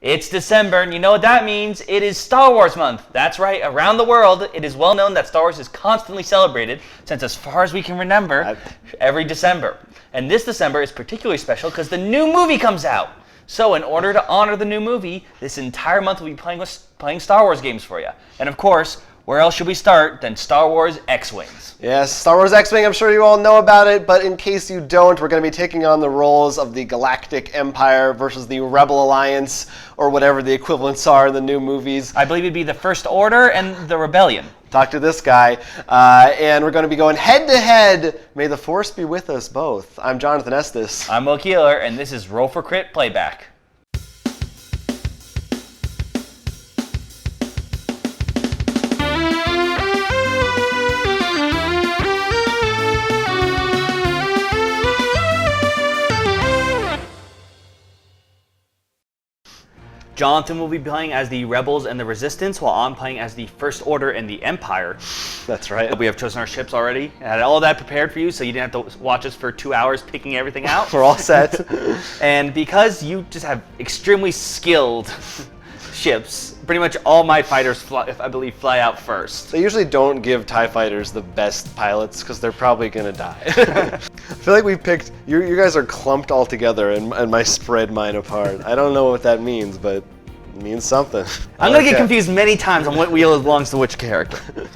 It's December, and you know what that means? It is Star Wars month. That's right, around the world, it is well known that Star Wars is constantly celebrated since as far as we can remember, every December. And this December is particularly special because the new movie comes out. So in order to honor the new movie, this entire month we'll be playing Star Wars games for you. And of course, where else should we start than Star Wars X-Wings? Yes, Star Wars X-Wing, I'm sure you all know about it, but in case you don't, we're going to be taking on the roles of the Galactic Empire versus the Rebel Alliance, or whatever the equivalents are in the new movies. I believe it'd be the First Order and the Rebellion. Talk to this guy, and we're going to be going head-to-head. May the Force be with us both. I'm Jonathan Estes. I'm Will Keeler, and this is Roll for Crit Playback. Jonathan will be playing as the Rebels and the Resistance, while I'm playing as the First Order and the Empire. That's right. We have chosen our ships already. I had all of that prepared for you, so you didn't have to watch us for 2 hours picking everything out. We're all set. And because you just have extremely skilled ships, pretty much all my fighters, I believe, fly out first. They usually don't give TIE fighters the best pilots because they're probably going to die. I feel like we've picked, you guys are clumped all together and I spread mine apart. I don't know what that means, but it means something. I'm going to get confused many times on what wheel belongs to which character.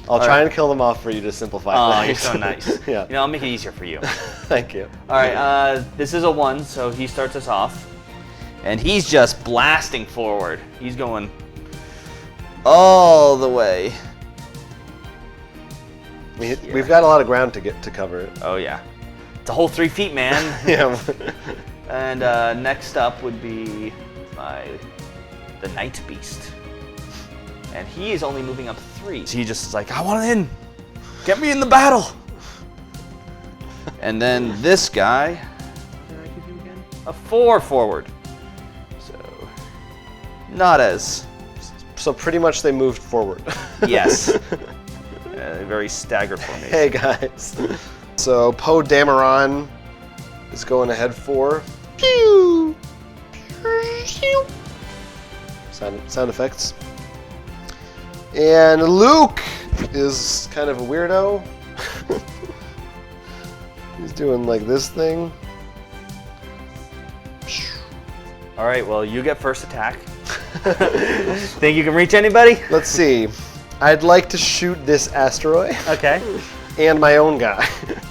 I'll try and kill them off for you to simplify things. You're so nice. Yeah. You know, I'll make it easier for you. Thank you. All right, this is a 1, so he starts us off. And he's just blasting forward. He's going all the way. We've got a lot of ground to cover. Oh yeah, it's a whole 3 feet, man. Yeah. And next up would be the Night Beast, and he is only moving up 3. So he just is like, I want in, get me in the battle. And then this guy, what did I give you again? A 4 forward. So not as. So pretty much they moved forward. Yes. Very staggered formation. Hey guys. So Poe Dameron is going ahead for pew. Sound effects. And Luke is kind of a weirdo. He's doing like this thing. All right, well, you get first attack. Think you can reach anybody? Let's see. I'd like to shoot this asteroid. Okay. And my own guy. There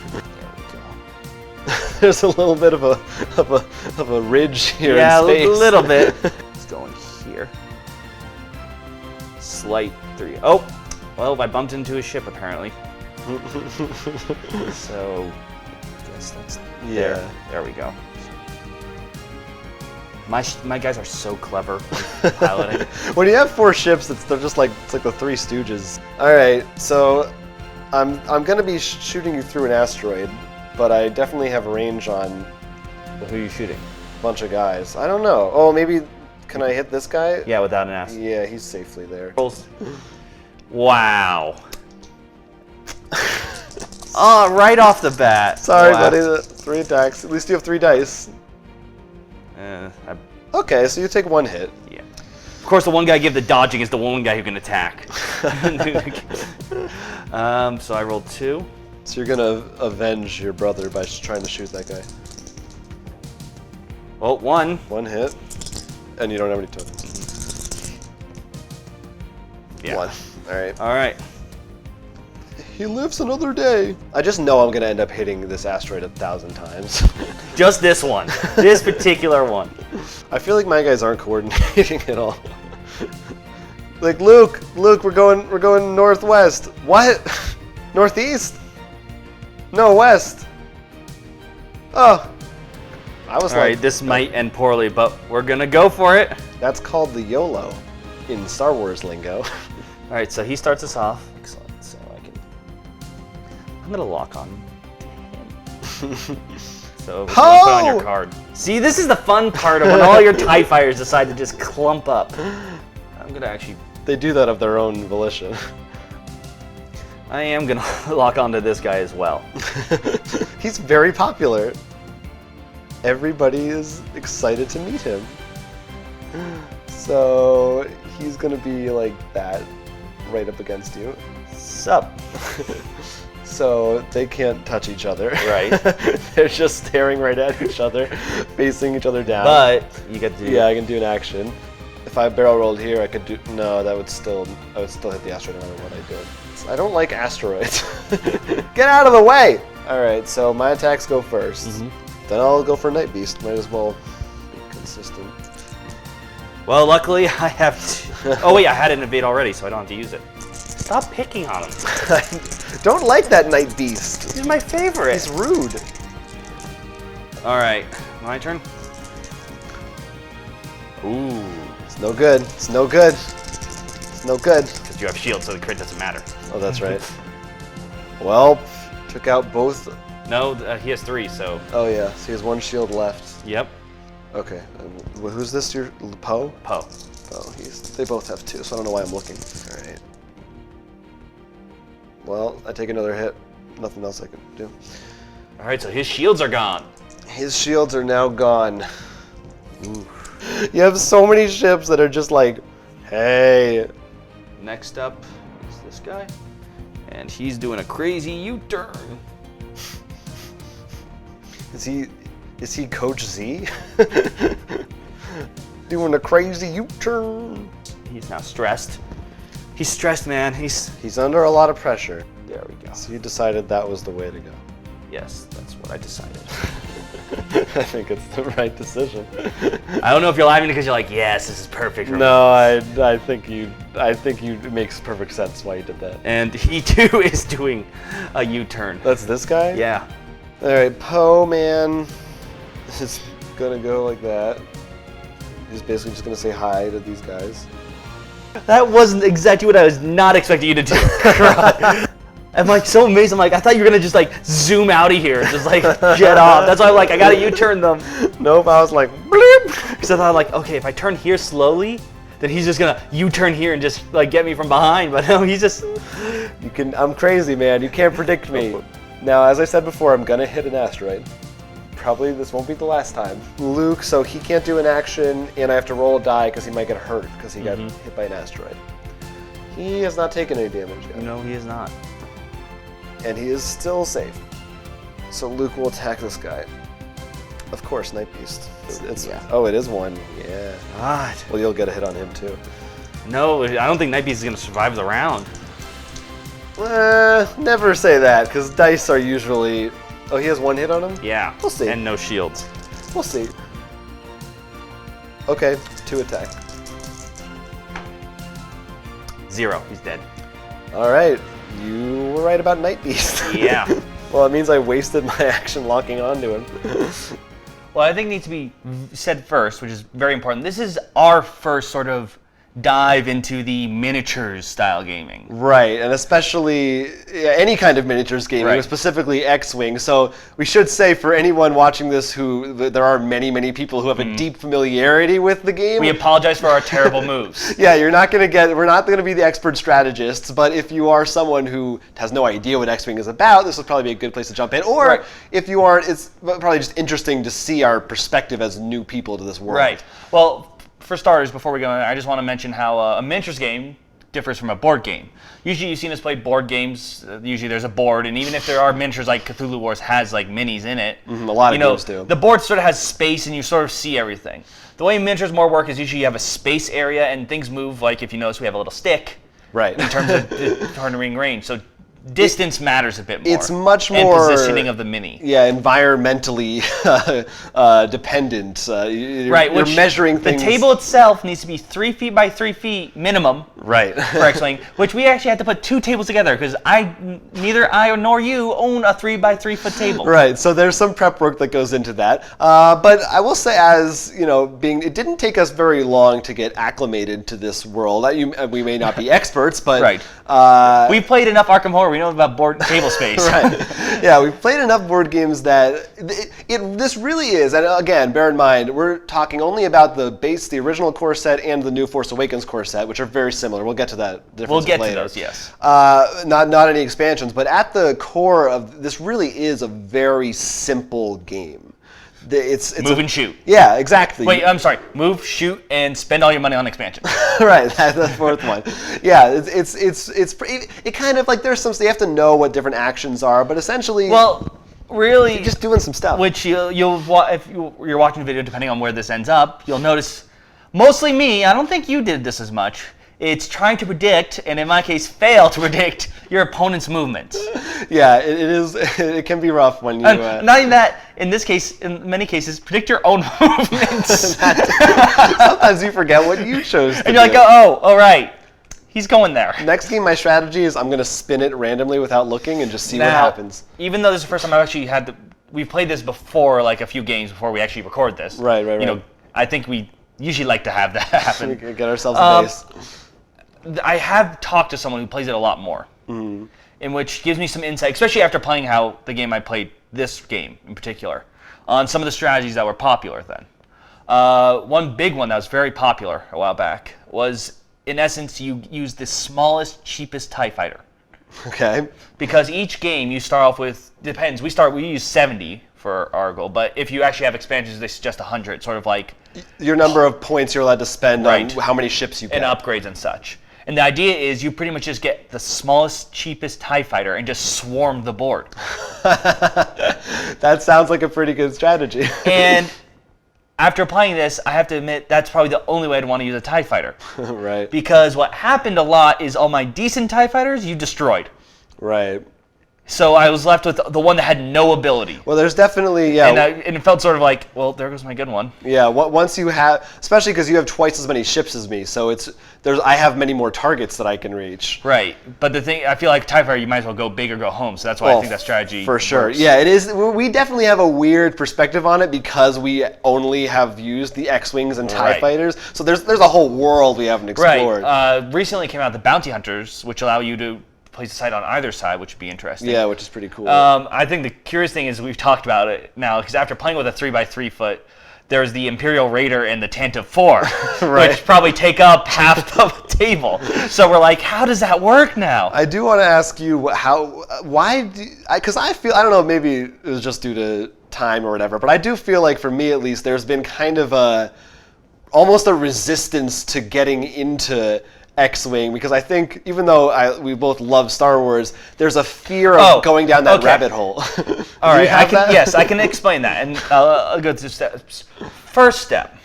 we go. There's a little bit of a ridge here in space. Yeah, a little bit. It's going here. Slight 3. Oh, well, I bumped into his ship apparently. So, I guess that's there. There we go. My guys are so clever with piloting. When you have 4 ships, they're just like it's like the 3 Stooges. All right, so I'm gonna be shooting you through an asteroid, but I definitely have range on. Who are you shooting? A bunch of guys. I don't know. Oh, maybe can I hit this guy? Yeah, without an asteroid. Yeah, he's safely there. Wow. Oh, right off the bat. Sorry, buddy. 3 attacks. At least you have 3 dice. Okay, so you take 1 hit. Yeah. Of course, the one guy give the dodging is the one guy who can attack. So I rolled 2. So you're gonna avenge your brother by trying to shoot that guy. Well, 1. 1 hit, and you don't have any tokens. Yeah. 1. All right. All right. He lives another day. I just know I'm gonna end up hitting this asteroid 1,000 times. Just this one. This particular one. I feel like my guys aren't coordinating at all. Like Luke, we're going northwest. What? Northeast? No, west. Oh. I was all right, this might end poorly, but we're gonna go for it. That's called the YOLO in Star Wars lingo. All right, so he starts us off. Excellent. So I'm gonna lock on to him. So put on your card. See, this is the fun part of when all your TIE fighters decide to just clump up. I'm gonna actually. They do that of their own volition. I am gonna lock onto this guy as well. He's very popular. Everybody is excited to meet him. So he's gonna be like that, right up against you. Sup? So they can't touch each other. Right. They're just staring right at each other, facing each other down. But you get to. Yeah, I can do an action. If I barrel rolled here, I could do. No, I would still hit the asteroid no matter what I did. I don't like asteroids. Get out of the way! All right, so my attacks go first. Then I'll go for Night Beast. Might as well be consistent. Well, luckily I have. Oh wait, I had an evade already, so I don't have to use it. Stop picking on him. I don't like that Night Beast. He's my favorite. He's rude. All right, my turn. Ooh. It's no good. It's no good. It's no good. Because you have shield, so the crit doesn't matter. Oh, that's right. Well, took out both. No, he has 3, so. Oh yeah, so he has 1 shield left. Yep. Okay. Who's this? Your Poe? Poe. Oh, they both have 2, so I don't know why I'm looking. All right. Well, I take another hit. Nothing else I can do. All right, so his shields are gone. His shields are now gone. Ooh. You have so many ships that are just like, hey. Next up is this guy, and he's doing a crazy U-turn. Is he Coach Z? Doing a crazy U-turn. He's now stressed. He's stressed, man. He's under a lot of pressure. There we go. So you decided that was the way to go. Yes, that's what I decided. I think it's the right decision. I don't know if you're laughing because you're like, yes, this is perfect for me. No, I think it makes perfect sense why you did that. And he too is doing a U-turn. That's this guy? Yeah. All right, Poe, man, is gonna go like that. He's basically just gonna say hi to these guys. That wasn't exactly what I was not expecting you to do. I'm like so amazed. I'm like, I thought you were gonna just like zoom out of here, and just like jet off. That's why I'm like, I gotta U-turn them. Nope, I was like, bleep. Because I thought like, okay, if I turn here slowly, then he's just gonna U-turn here and just like get me from behind. But no, he's just. I'm crazy, man. You can't predict me. Now, as I said before, I'm gonna hit an asteroid. Probably this won't be the last time. Luke, so he can't do an action, and I have to roll a die because he might get hurt because he got hit by an asteroid. He has not taken any damage yet. No, he is not. And he is still safe. So Luke will attack this guy. Of course, Night Beast. Oh, it is 1. Yeah. God. Well, you'll get a hit on him too. No, I don't think Night Beast is gonna survive the round. Never say that, because dice are usually. Oh, he has 1 hit on him? Yeah. We'll see. And no shields. We'll see. Okay, 2 attack. 0. He's dead. All right, you were right about Night Beast. Yeah. Well, it means I wasted my action locking onto him. Well, I think it needs to be said first, which is very important. This is our first sort of dive into the miniatures style gaming. Right, and especially any kind of miniatures gaming, Right. specifically X-Wing. So we should say for anyone watching this there are many, many people who have a deep familiarity with the game. We apologize for our terrible moves. Yeah, we're not going to be the expert strategists, but if you are someone who has no idea what X-Wing is about, this will probably be a good place to jump in. Or Right. if you aren't, it's probably just interesting to see our perspective as new people to this world. Right. Well, for starters, before we go in, I just want to mention how a miniatures game differs from a board game. Usually you've seen us play board games. Usually there's a board, and even if there are miniatures like Cthulhu Wars has like minis in it, A lot of games do. The board sort of has space and you sort of see everything. The way miniatures more work is usually you have a space area and things move, like if you notice we have a little stick Right. in terms of targeting range. So distance matters a bit more. It's much and more positioning of the mini. Yeah, environmentally dependent. Right, you're measuring things. The table itself needs to be 3 feet by 3 feet minimum. Right. For X-Wing, which we actually had to put 2 tables together because neither I nor you own a 3 by 3 foot table. Right, so there's some prep work that goes into that. But I will say, it didn't take us very long to get acclimated to this world. We may not be experts, but right. We've played enough Arkham Horror. We know about board table space. Right. Yeah, we've played enough board games that this really is. And again, bear in mind, we're talking only about the original core set, and the new Force Awakens core set, which are very similar. We'll get to that difference later. We'll get to those, yes. Not any expansions, but at the core of this really is a very simple game. It's move and shoot. Yeah, exactly. Wait, I'm sorry. Move, shoot, and spend all your money on expansion. Right, that's the fourth one. Yeah, it kind of like there's some. You have to know what different actions are, but essentially, well, really, you're just doing some stuff. Which if you're watching the video, depending on where this ends up, you'll notice. Mostly me. I don't think you did this as much. It's trying to predict, and in my case, fail to predict your opponent's movements. Yeah, it is. It can be rough when you. Not even that. In this case, in many cases, predict your own movements. Sometimes you forget what you chose to and you're do. like, oh, all right, he's going there. Next game, my strategy is I'm going to spin it randomly without looking and just see what happens. Even though this is the first time I've actually we played this before, like a few games before we actually record this. Right. You know, I think we usually like to have that happen. We can get ourselves a base. I have talked to someone who plays it a lot more, in which gives me some insight, especially after playing how the game I played, this game in particular, on some of the strategies that were popular then. One big one that was very popular a while back was, in essence, you use the smallest, cheapest TIE fighter. Okay. Because each game you start off with, depends, we use 70 for our goal, but if you actually have expansions, they suggest 100, sort of like... Your number of points you're allowed to spend on how many ships you get. And upgrades and such. And the idea is you pretty much just get the smallest, cheapest TIE fighter and just swarm the board. That sounds like a pretty good strategy. And after playing this, I have to admit that's probably the only way I'd want to use a TIE fighter. Right. Because what happened a lot is all my decent TIE fighters you destroyed. Right. So I was left with the one that had no ability. Well, there's definitely, yeah. And it felt sort of like, well, there goes my good one. Yeah, once you have, especially because you have twice as many ships as me, so I have many more targets that I can reach. Right, but the thing, I feel like TIE Fighter, you might as well go big or go home, so that's why I think that strategy for sure. works. Yeah, it is. We definitely have a weird perspective on it because we only have used the X-Wings and TIE Fighters, so there's a whole world we haven't explored. Right, recently came out the Bounty Hunters, which allow you to place a sight on either side, which would be interesting. Yeah, which is pretty cool. I think the curious thing is we've talked about it now, because after playing with a 3x3 foot, there's the Imperial Raider and the Tantive 4, right. which probably take up half the table. So we're like, how does that work now? I do want to ask you because I feel, I don't know, maybe it was just due to time or whatever, but I do feel like for me at least, there's been kind of almost a resistance to getting into X-Wing, because I think even though we both love Star Wars, there's a fear of going down that rabbit hole. All right, yes, I can explain that, and I'll go through steps. First step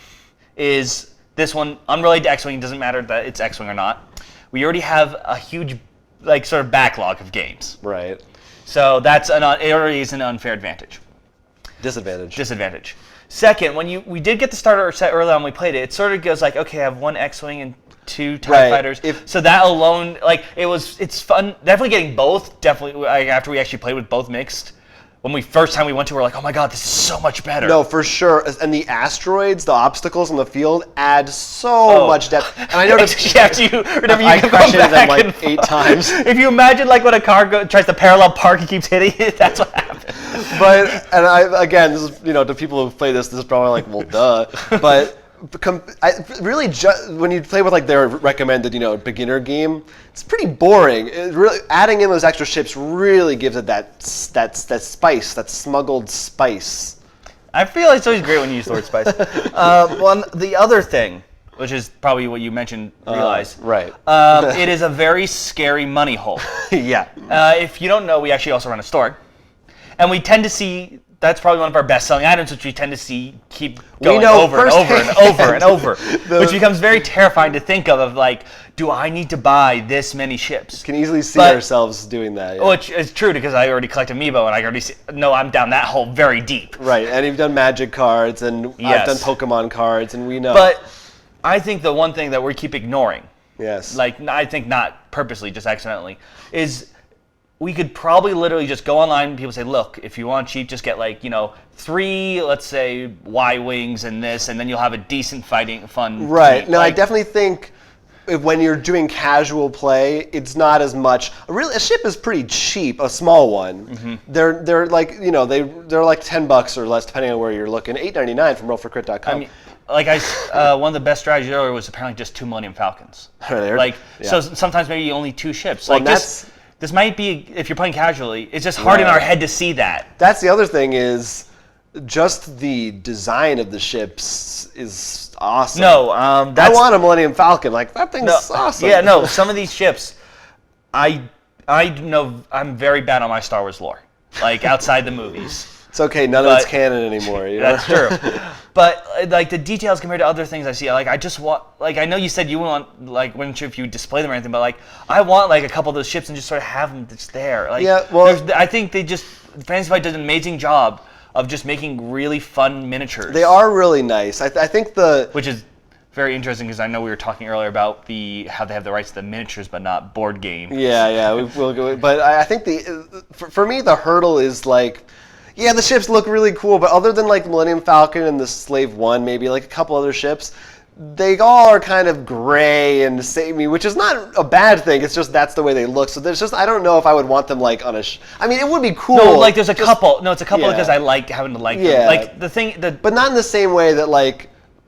is this one, unrelated to X-Wing, doesn't matter that it's X-Wing or not. We already have a huge, like, sort of backlog of games. Right. So it already is an unfair advantage. Disadvantage. Second, when we did get the starter set early on when we played it, it sort of goes like, okay, I have one X-Wing and 2 TIE fighters. So that alone, like, it's fun. Definitely getting both. Definitely, after we actually played with both mixed, when first time we went to, we're like, oh my god, this is so much better. No, for sure. And the asteroids, the obstacles on the field, add so much depth. And I noticed I crashed into them like 8 times. If you imagine like when a car tries to parallel park and keeps hitting it, that's what happens. Again, this is, to people who play this is probably like, well, duh. But when you play with like their recommended, beginner game, it's pretty boring. Adding in those extra ships really gives it that spice, that smuggled spice. I feel it's always great when you use the word spice. The other thing, which is probably what you mentioned, realize. Right. It is a very scary money hole. Yeah. If you don't know, we actually also run a store, and we tend to see. That's probably one of our best-selling items, which we tend to see keep going over and over and over and over, which becomes very terrifying to think of like, do I need to buy this many ships? Can easily see ourselves doing that. Yeah. Which is true, because I already collect Amiibo, and I already know I'm down that hole very deep. Right, and you've done Magic cards, and I've done Pokemon cards, and we know. But I think the one thing that we keep ignoring, like I think not purposely, just accidentally, is we could probably literally just go online and people say, look, if you want cheap, just get 3, let's say, Y-Wings and this, and then you'll have a decent fun. Right. No, I definitely think when you're doing casual play, it's not as much. A ship is pretty cheap, a small one. Mm-hmm. They're like, they're like $10 or less, depending on where you're looking. $8.99 from rollforcrit.com. I mean, one of the best strategies earlier was apparently just 2 Millennium Falcons. So sometimes maybe only 2 ships. This might be, if you're playing casually, it's just hard in our head to see that. That's the other thing is, just the design of the ships is awesome. No, I want a Millennium Falcon. Like, that thing's awesome. Yeah, no, some of these ships, I know I'm very bad on my Star Wars lore, like outside the movies. It's okay, none of it's canon anymore. You know? That's true. But like the details compared to other things I see, like I just want, like I know you said you want, like, wasn't sure if you display them or anything, but like I want like a couple of those ships and just sort of have them just there. Like, yeah, well, I think Fantasy Flight did an amazing job of just making really fun miniatures. They are really nice. I think which is very interesting because I know we were talking earlier about how they have the rights to the miniatures but not board game. Yeah, we'll go. But I think for me the hurdle is like, yeah, the ships look really cool, but other than like the Millennium Falcon and the Slave One, maybe like a couple other ships, they all are kind of gray and samey, which is not a bad thing. It's just that's the way they look. So there's just, I don't know if I would want them like on a. I mean, it would be cool. No, like there's a couple. No, it's a couple because I like having to like them. Like but not in the same way that like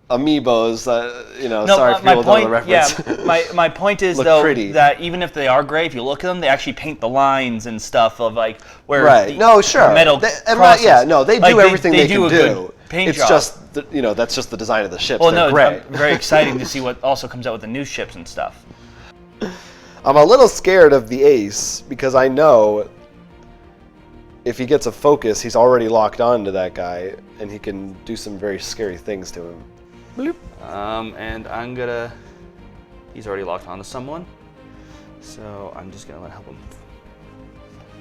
amiibos. No, sorry for people don't know the reference. Yeah, my point is though that even if they are gray, if you look at them, they actually paint the lines and stuff of like where the metal crosses. They do everything they can do. It's job. Just that's just the design of the ships. Well, They're gray. It's very exciting to see what also comes out with the new ships and stuff. I'm a little scared of the Ace because I know if he gets a focus, he's already locked on to that guy, and he can do some very scary things to him. Bloop. And I'm gonna. He's already locked onto someone, so I'm just gonna help him.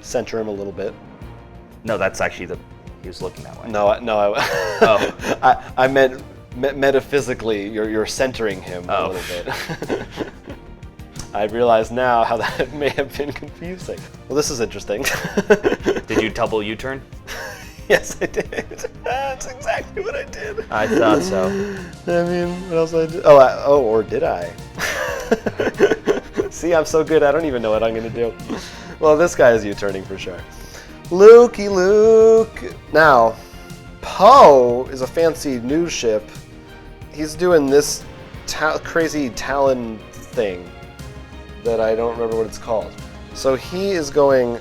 Center him a little bit. No, that's actually he was looking that way. No. I meant metaphysically. You're centering him a little bit. I realize now how that may have been confusing. Well, this is interesting. Did you double U-turn? Yes, I did. That's exactly what I did. I thought so. I mean, what else did I do? Or did I? See, I'm so good, I don't even know what I'm going to do. Well, this guy is U-turning for sure. Lukey Luke. Now, Poe is a fancy new ship. He's doing this crazy Talon thing that I don't remember what it's called. So he is going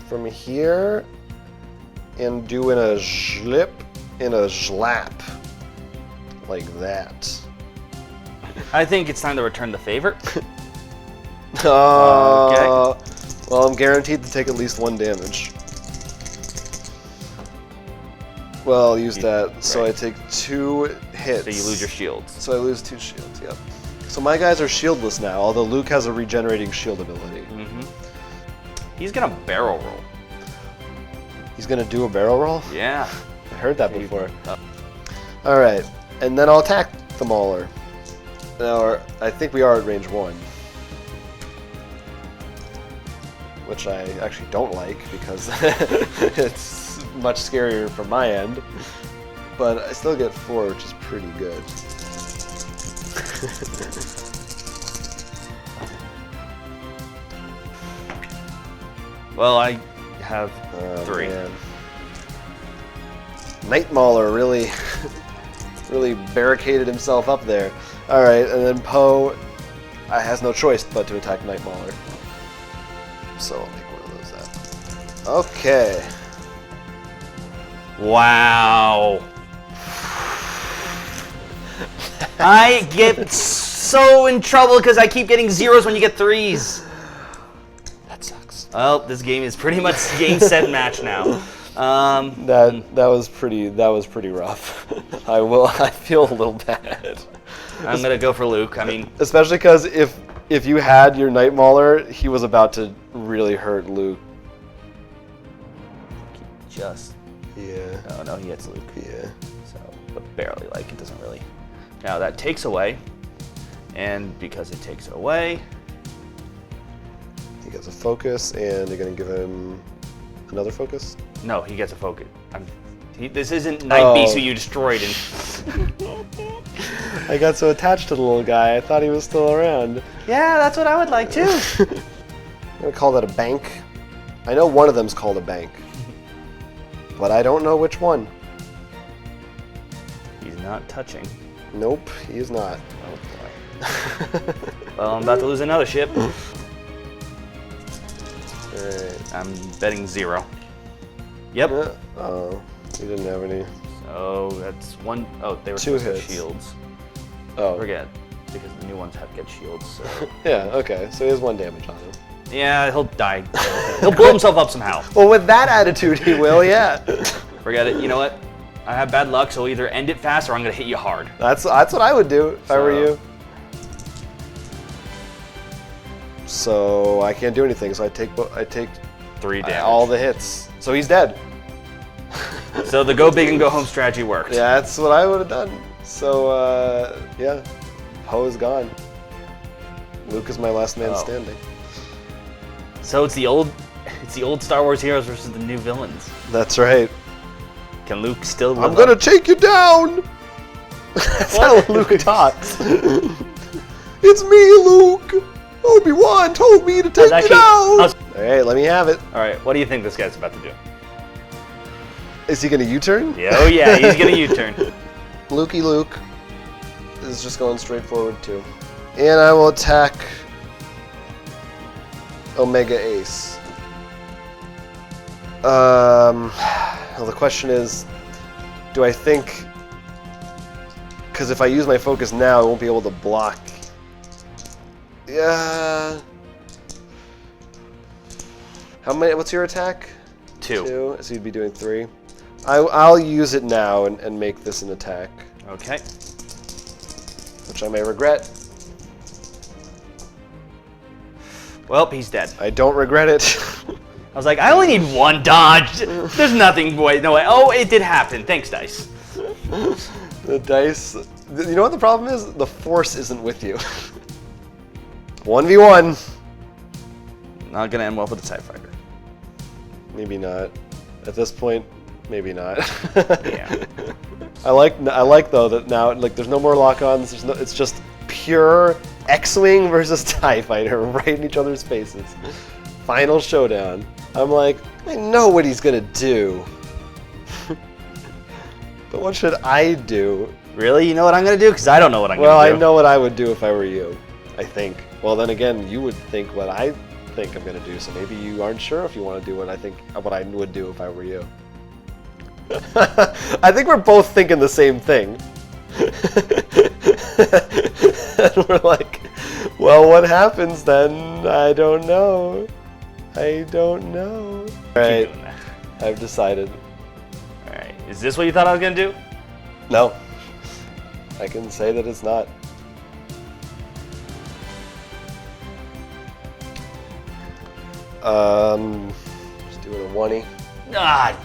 from here and doing a slip and a slap like that. I think it's time to return the favor. Okay. Well, I'm guaranteed to take at least 1 damage. Well, I'll use that. Right. So I take 2 hits. So you lose your shields. So I lose 2 shields, yep. So my guys are shieldless now, although Luke has a regenerating shield ability. Mm-hmm. He's gonna barrel roll. He's gonna do a barrel roll? Yeah. I heard that before. Alright, and then I'll attack the Mauler. Now, I think we are at range 1. Which I actually don't like because it's much scarier from my end. But I still get 4, which is pretty good. Well, I have 3. Man. Night Mauler really barricaded himself up there. Alright, and then Poe has no choice but to attack Night Mauler. So I'll make one of those up. Okay. Wow. I get so in trouble because I keep getting 0s when you get 3s. That sucks. Well, this game is pretty much game, set, match now. That was pretty rough. I feel a little bad. I'm gonna go for Luke. I mean, especially because if you had your Night Mauler, he was about to really hurt Luke. Just. Yeah. Oh no, he hits Luke. Yeah. So, but barely. Like it doesn't really. Now that takes away, and because it takes away, he gets a focus, and you're gonna give him another focus. No, he gets a focus. This isn't Night Beast who you destroyed. I got so attached to the little guy, I thought he was still around. Yeah, that's what I would like too. I'm gonna call that a bank. I know one of them's called a bank, but I don't know which one. He's not touching. Nope, he is not. Oh boy. Well, I'm about to lose another ship. Alright. I'm betting 0. Yep. Oh. He didn't have any. So that's one. Oh, they were Two supposed to have hits. shields. Oh. Forget, because the new ones get shields. So. Yeah, okay. So he has 1 damage on him. Yeah, he'll die. He'll blow himself up somehow. Well, with that attitude, he will, yeah. Forget it. You know what? I have bad luck, so either end it fast or I'm going to hit you hard. That's what I would do if I were you. So I can't do anything, so I take 3 damage. all the hits. So he's dead. So the go big and go home strategy worked. Yeah, that's what I would have done. So, yeah. Poe is gone. Luke is my last man standing. So it's the old Star Wars heroes versus the new villains. That's right. Can Luke still live I'm gonna take you down! That's how Luke talks. It's me, Luke! Obi-Wan told me to take you down! Alright, let me have it. Alright, what do you think this guy's about to do? Is he gonna U-turn? Yeah, oh yeah, he's gonna U-turn. Lukey Luke is just going straight forward too. And I will attack Omega Ace. Well, the question is, do I think, because if I use my focus now, I won't be able to block. Yeah. How many? What's your attack? 2. So you'd be doing 3. I'll use it now and make this an attack. Okay. Which I may regret. Well, he's dead. I don't regret it. I was like, I only need 1 dodge. There's nothing, boy. No way. Oh, it did happen. Thanks, dice. The dice. You know what the problem is? The Force isn't with you. 1v1. Not gonna end well with the TIE Fighter. Maybe not. At this point, maybe not. Yeah. I like though that now there's no more lock-ons. It's just pure X-wing versus TIE Fighter right in each other's faces. Final showdown. I'm like, I know what he's gonna do. But what should I do? Really? You know what I'm gonna do? Because I don't know what I'm Well, gonna do. I know what I would do if I were you, I think. Well, then again, you would think what I think I'm gonna do, so maybe you aren't sure if you want to do what I would do if I were you. I think we're both thinking the same thing. And we're like, well, what happens then? I don't know. I don't know. Alright, I've decided. Alright, is this what you thought I was gonna do? No. I can say that it's not. Just doing a 1-y. Ah.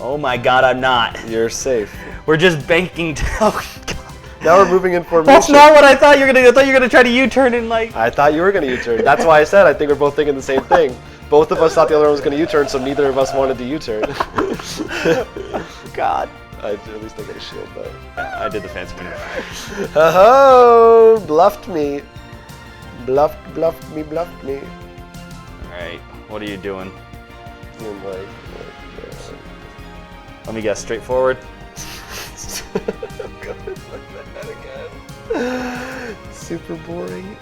Oh my god, I'm not. You're safe. We're just banking down. Now we're moving in formation. That's not what I thought you were gonna do. I thought you were gonna try to U-turn and like... I thought you were going to U-turn. That's why I said I think we're both thinking the same thing. Both of us thought the other one was going to U-turn, so neither of us wanted to U-turn. God. At least I got a shield, though. I did the fancy maneuver. Oh, bluffed me. Bluffed me. Alright, what are you doing? And like, Let me guess, straightforward? I'm going like that again. Super boring.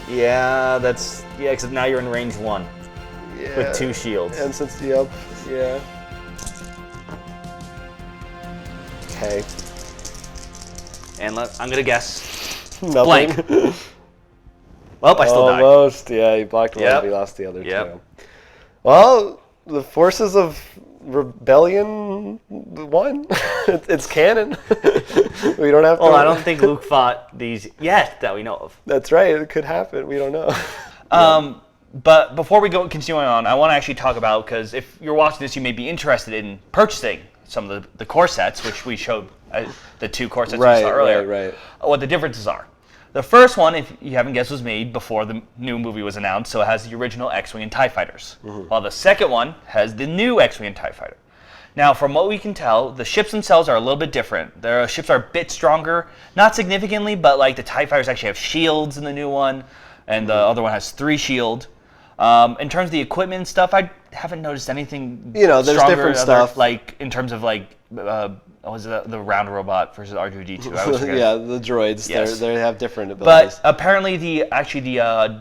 Yeah, except now you're in range 1. Yeah. With 2 shields. And since the yeah. Okay. And I'm gonna guess. Nothing. Blank. Well, I still died. Almost, yeah, you blocked one, Yep. we lost the other Yep. two. Well, the forces of rebellion won. It's canon. We don't have to. Well, I don't think Luke fought these yet that we know of. That's right, it could happen, we don't know. But before we go continuing on, I want to actually talk about, because if you're watching this, you may be interested in purchasing some of the core sets, which we showed, the 2 core sets we saw earlier. Right. What the differences are. The first one, if you haven't guessed, was made before the new movie was announced, so it has the original X-Wing and TIE Fighters. While the second one has the new X-Wing and TIE Fighter. Now, from what we can tell, the ships themselves are a little bit different. Their ships are a bit stronger, not significantly, but like the TIE Fighters actually have shields in the new one, and the other one has 3 shield. In terms of the equipment and stuff, I haven't noticed anything. You know, there's stronger different in other, stuff. like in terms of like. Was it the round robot versus R2-D2? I always forget. Yeah, the droids. Yes. They have different abilities. But apparently the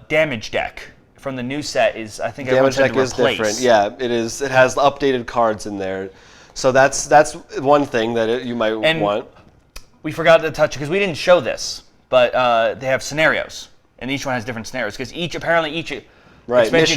damage deck from the new set is I think everyone Damage said deck to is replace. different. Yeah, it is. It has updated cards in there. So that's one thing that you might want. We forgot to touch because we didn't show this, but they have scenarios, and each one has different scenarios because each expansion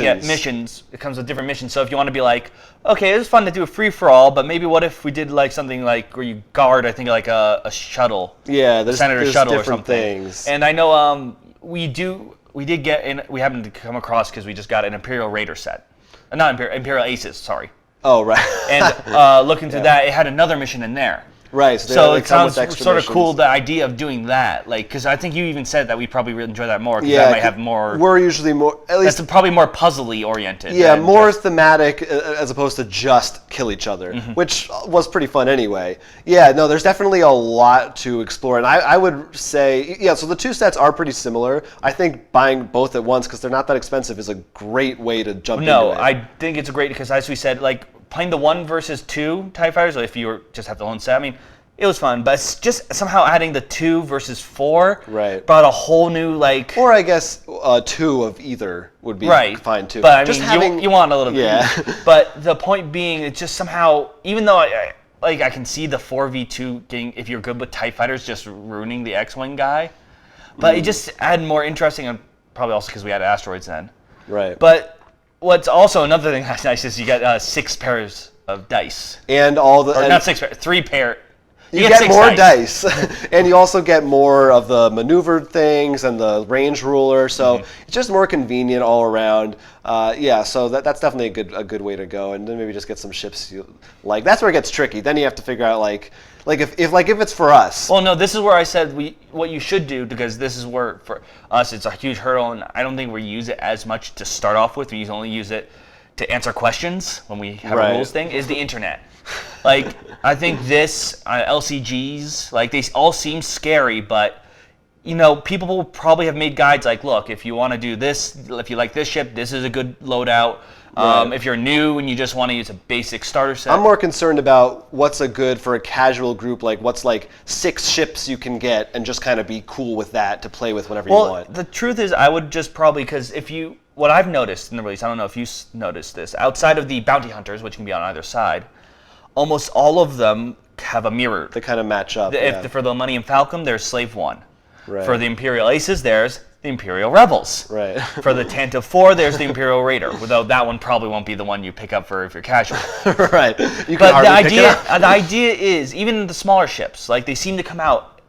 you get missions. It comes with different missions. So if you want to be like, okay, it was fun to do a free for all, but maybe what if we did like something like where you guard, I think like a shuttle. Yeah, there's shuttle different or something. things. And I know we did get in. We happened to come across because we just got an Imperial Raider set, not Imperial Aces. Sorry. Oh right. And looking through that, it had another mission in there. Right. So it sounds sort of cool, the idea of doing that. Like, because I think you even said that we'd probably really enjoy that more, because that might have more... We're usually more... At least, that's probably more puzzly oriented. Yeah, more thematic as opposed to just kill each other, which was pretty fun anyway. Yeah, no, there's definitely a lot to explore. And I would say, yeah, so the two sets are pretty similar. I think buying both at once, because they're not that expensive, is a great way to jump into it. No, I think it's great, because as we said, like, playing the 1 versus 2 TIE Fighters, if you just have the lone set, I mean, it was fun, but it's just somehow adding the 2 versus 4 brought a whole new, like... Or I guess 2 of either would be fine, too. But, I mean, you want a little bit. Yeah. But the point being, it's just somehow, even though I can see the 4v2 getting, if you're good with TIE Fighters, just ruining the X-Wing guy, but it just added more interesting, and probably also because we had asteroids then. Right. But what's also another thing that's nice is you got 6 pairs of dice. And all the... Or not 6 pairs, 3 pair. You get more dice. And you also get more of the maneuvered things and the range ruler, so it's just more convenient all around. Yeah, so that's definitely a good way to go. And then maybe just get some ships you like. That's where it gets tricky. Then you have to figure out like if it's for us. Well, no, this is where I said what you should do, because this is where for us it's a huge hurdle, and I don't think we use it as much to start off with. We only use it to answer questions when we have a rules thing. Is the internet. Like, I think this, LCGs, like, they all seem scary, but, you know, people will probably have made guides like, look, if you want to do this, if you like this ship, this is a good loadout. If you're new and you just want to use a basic starter set. I'm more concerned about what's a good for a casual group, like what's like 6 ships you can get and just kind of be cool with that to play with whenever you want. The truth is, I would just probably, because what I've noticed in the release, I don't know if you noticed this, outside of the bounty hunters, which can be on either side, almost all of them have a mirror. They kind of match up. For the Millennium Falcon, there's Slave 1. Right. For the Imperial Aces, there's the Imperial Rebels. Right. For the Tantive 4, there's the Imperial Raider, though that one probably won't be the one you pick up for if you're casual. Right. But the idea is, even the smaller ships, like they seem to come out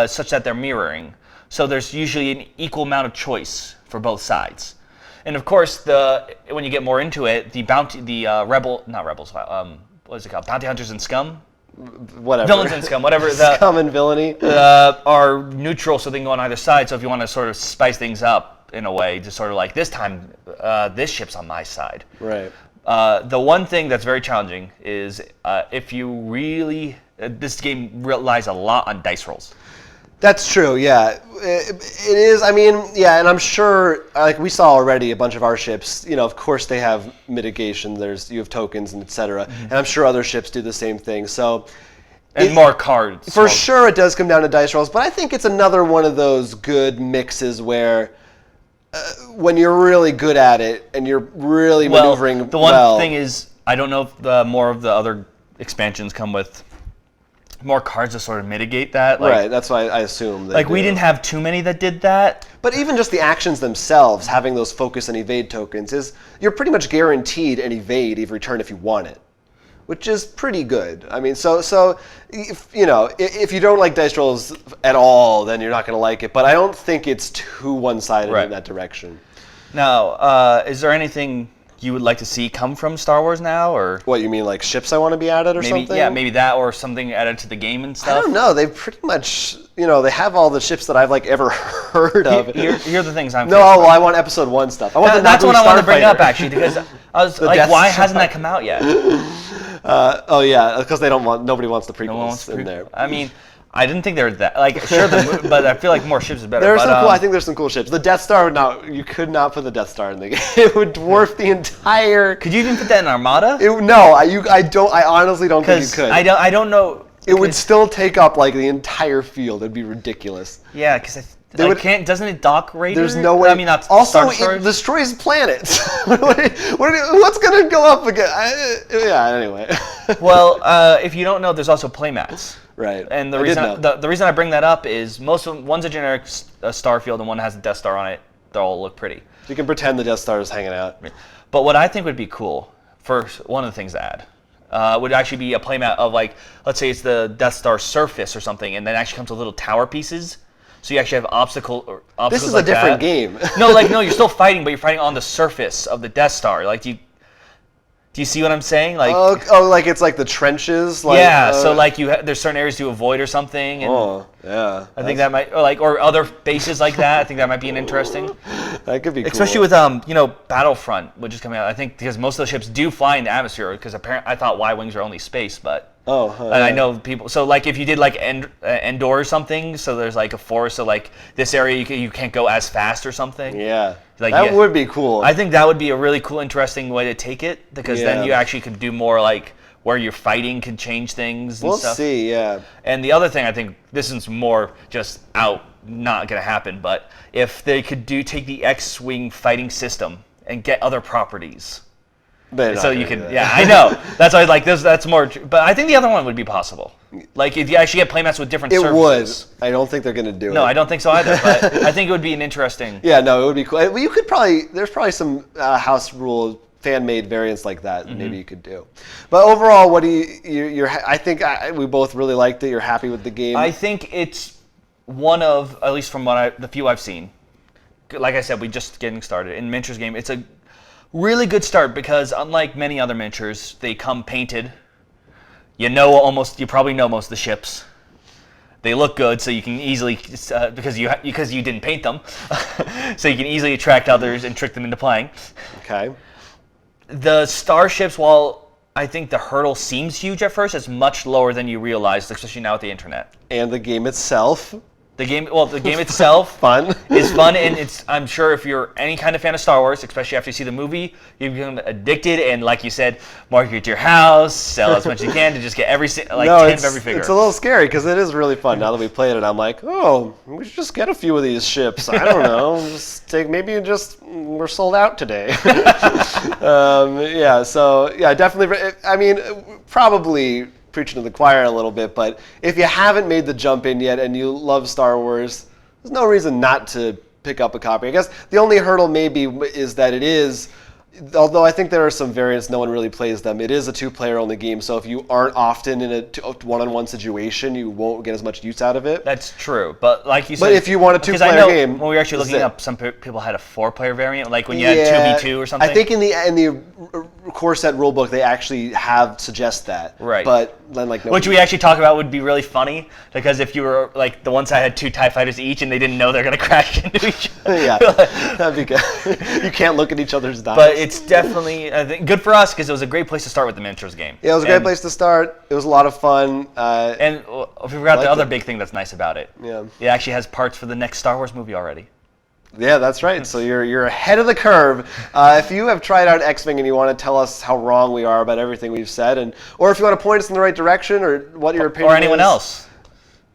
such that they're mirroring. So there's usually an equal amount of choice for both sides. And of course, when you get more into it, what is it called? Bounty Hunters and Scum? Whatever. Villains and Scum, whatever. Scum and villainy. Are neutral, so they can go on either side. So if you want to sort of spice things up in a way, just sort of like, this time, this ship's on my side. Right. The one thing that's very challenging is if you really... this game relies a lot on dice rolls. That's true, yeah. It is, I mean, yeah, and I'm sure, like we saw already a bunch of our ships, you know, of course they have mitigation, you have tokens and et cetera, and I'm sure other ships do the same thing, so... And more cards. For sure it does come down to dice rolls, but I think it's another one of those good mixes where when you're really good at it and you're really maneuvering well... The one thing is, I don't know if more of the other expansions come with more cards to sort of mitigate that. Like, right, that's why I assume that. Like, we didn't have too many that did that. But even just the actions themselves, having those focus and evade tokens, you're pretty much guaranteed an evade return if you want it, which is pretty good. I mean, so if you don't like dice rolls at all, then you're not going to like it. But I don't think it's too one-sided in that direction. Now, is there anything you would like to see come from Star Wars now, or what, you mean like ships I want to be added or something? Yeah, maybe that, or something added to the game and stuff. I don't know. They've pretty much, they have all the ships that I've like ever heard of. Here are the things I'm. No, well, I want Episode 1 stuff. That's what I want to bring up actually, because I was like, why hasn't that come out yet? Oh yeah, because nobody wants the prequels in there. I mean, I didn't think they were that but I feel like more ships is better. I think there's some cool ships. The Death Star, no, you could not put the Death Star in the game. It would dwarf the entire. Could you even put that in Armada? I honestly don't think you could. I don't know. It would still take up like the entire field. It'd be ridiculous. Yeah, because Doesn't it dock Raider? There's no way. I mean, not also, Star Destroyers? it destroys planets. What's going to go up again? Anyway. Well, if you don't know, there's also playmats. Right. And the reason I bring that up is one's a generic Starfield and one has a Death Star on it. They all look pretty. You can pretend the Death Star is hanging out. But what I think would be cool, one of the things to add, would actually be a playmat of, like, let's say it's the Death Star surface or something, and then it actually comes with little tower pieces. So you actually have obstacles. This is like a different that. game. No, you're still fighting, but you're fighting on the surface of the Death Star. Like, do you see what I'm saying? Like, like it's like the trenches. Like, yeah. So like there's certain areas to avoid or something. And yeah. I think that might, or other bases like that. I think that might be an interesting. That could be cool. Especially with Battlefront, which is coming out. I think because most of the ships do fly in the atmosphere. Because apparently I thought Y-wings are only space, but. And I know people. So like if you did like Endor or something, so there's like a forest. So like this area you can't go as fast or something. Yeah. Like, that would be cool. I think that would be a really cool, interesting way to take it, because then you actually could do more like where you're fighting can change things and stuff. We'll see, yeah. And the other thing, I think this is more just not going to happen, but if they could take the X-Wing fighting system and get other properties. So you can, I know. That's why that's more, but I think the other one would be possible. Like if you actually get playmats with different surfaces. It would. I don't think they're going to do it. No, I don't think so either, but I think it would be an interesting. Yeah, no, it would be cool. You could there's probably some house rule fan-made variants like that maybe you could do. But overall, what do I think we both really liked it. You're happy with the game? I think it's one of, at least from the few I've seen, like I said, we just getting started. In miniatures game, it's a really good start because unlike many other miniatures, they come painted. You probably know most of the ships. They look good, so you can easily because you didn't paint them, so you can easily attract others and trick them into playing. Okay. The starships, while I think the hurdle seems huge at first, it's much lower than you realize, especially now with the internet. And the game itself. The game itself fun. is fun, and I'm sure if you're any kind of fan of Star Wars, especially after you see the movie, you become addicted, and like you said, market your house, sell as much as you can to just get 10 of every figure. It's a little scary because it is really fun. Now that we played it, I'm like, we should just get a few of these ships. I don't know, we're sold out today. Definitely. I mean, probably preaching to the choir a little bit, but if you haven't made the jump in yet and you love Star Wars, there's no reason not to pick up a copy. I guess the only hurdle maybe is that it is, although I think there are some variants, no one really plays them, it is a two-player only game, so if you aren't often in a one-on-one situation, you won't get as much use out of it. That's true, but like you said... But if you want a two-player game... When we were actually looking up, some people had a four-player variant, like when you had 2v2 or something. I think in the core set rulebook, they actually suggest that. Right. But then, which we actually talk about would be really funny, because if you were, like, the one side had 2 TIE fighters each, and they didn't know they're going to crash into each other. Yeah, that'd be good. You can't look at each other's dice. But it's definitely, I think, good for us, because it was a great place to start with the miniatures game. Yeah, it was a great place to start. It was a lot of fun. And we forgot the other big thing that's nice about it. Yeah. It actually has parts for the next Star Wars movie already. Yeah, that's right. So you're ahead of the curve. If you have tried out X-Wing and you want to tell us how wrong we are about everything we've said, or if you want to point us in the right direction, or what your opinion is. Or anyone else.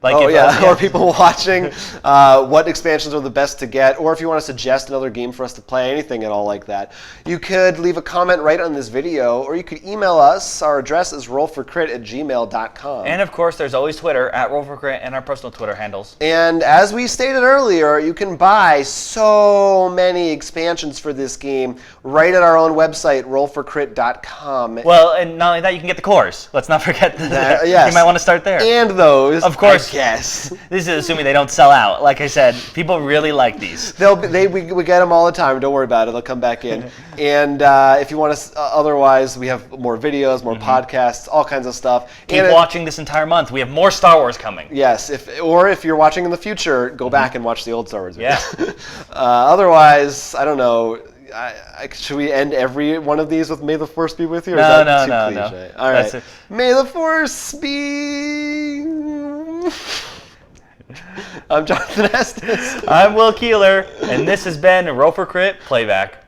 Or people watching, what expansions are the best to get, or if you want to suggest another game for us to play, anything at all like that. You could leave a comment right on this video, or you could email us. Our address is rollforcrit@gmail.com. And of course, there's always Twitter, @rollforcrit, and our personal Twitter handles. And as we stated earlier, you can buy so many expansions for this game right at our own website, rollforcrit.com. Well, and not only that, you can get the cores. Let's not forget that. Yes. You might want to start there. And those, of course. Yes. This is assuming they don't sell out. Like I said, people really like these. We get them all the time. Don't worry about it. They'll come back in. And if you want to, otherwise, we have more videos, more podcasts, all kinds of stuff. Keep watching this entire month. We have more Star Wars coming. Yes. If you're watching in the future, go back and watch the old Star Wars videos. Yeah. Otherwise, I don't know. Should we end every one of these with "May the Force be with you"? Or no. All right. May the Force be. I'm Jonathan Estes. I'm Will Keeler, and this has been Roll for Crit Playback.